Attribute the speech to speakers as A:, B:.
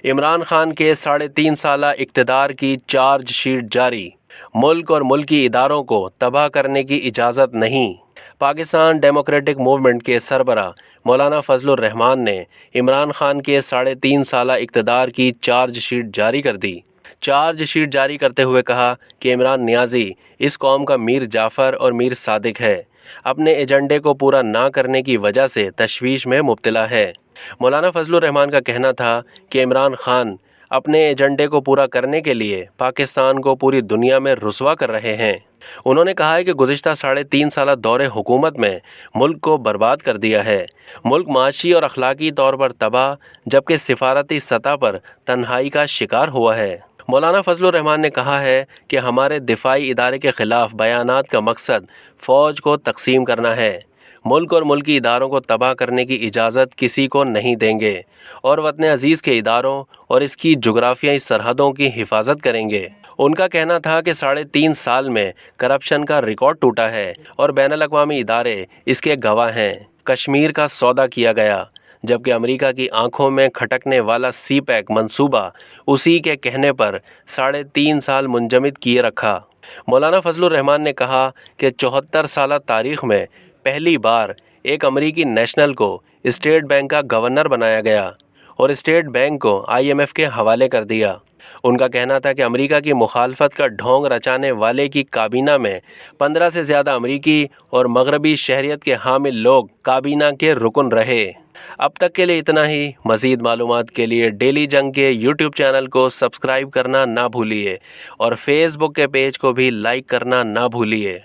A: عمران خان کے 3.5 سالہ اقتدار کی چارج شیٹ جاری، ملک اور ملکی اداروں کو تباہ کرنے کی اجازت نہیں۔ پاکستان ڈیموکریٹک موومنٹ کے سربراہ مولانا فضل الرحمان نے عمران خان کے 3.5 سالہ اقتدار کی چارج شیٹ جاری کر دی۔ چارج شیٹ جاری کرتے ہوئے کہا کہ عمران نیازی اس قوم کا میر جعفر اور میر صادق ہے، اپنے ایجنڈے کو پورا نہ کرنے کی وجہ سے تشویش میں مبتلا ہے۔ مولانا فضل الرحمان کا کہنا تھا کہ عمران خان اپنے ایجنڈے کو پورا کرنے کے لیے پاکستان کو پوری دنیا میں رسوا کر رہے ہیں۔ انہوں نے کہا ہے کہ گزشتہ 3.5 سالہ دور حکومت میں ملک کو برباد کر دیا ہے، ملک معاشی اور اخلاقی طور پر تباہ جبکہ سفارتی سطح پر تنہائی کا شکار ہوا ہے۔ مولانا فضل الرحمان نے کہا ہے کہ ہمارے دفاعی ادارے کے خلاف بیانات کا مقصد فوج کو تقسیم کرنا ہے، ملک اور ملکی اداروں کو تباہ کرنے کی اجازت کسی کو نہیں دیں گے اور وطن عزیز کے اداروں اور اس کی جغرافیائی سرحدوں کی حفاظت کریں گے۔ ان کا کہنا تھا کہ 3.5 سال میں کرپشن کا ریکارڈ ٹوٹا ہے اور بین الاقوامی ادارے اس کے گواہ ہیں۔ کشمیر کا سودا کیا گیا، جبکہ امریکہ کی آنکھوں میں کھٹکنے والا سی پیک منصوبہ اسی کے کہنے پر 3.5 سال منجمد کیے رکھا۔ مولانا فضل الرحمان نے کہا کہ 74 سالہ تاریخ میں پہلی بار ایک امریکی نیشنل کو اسٹیٹ بینک کا گورنر بنایا گیا اور اسٹیٹ بینک کو IMF کے حوالے کر دیا۔ ان کا کہنا تھا کہ امریکہ کی مخالفت کا ڈھونگ رچانے والے کی کابینہ میں 15 سے زیادہ امریکی اور مغربی شہریت کے حامل لوگ کابینہ کے رکن رہے۔ اب تک کے لیے اتنا ہی۔ مزید معلومات کے لیے ڈیلی جنگ کے YouTube چینل کو سبسکرائب کرنا نہ بھولیے اور فیس بک کے پیج کو بھی لائک کرنا نہ بھولیے۔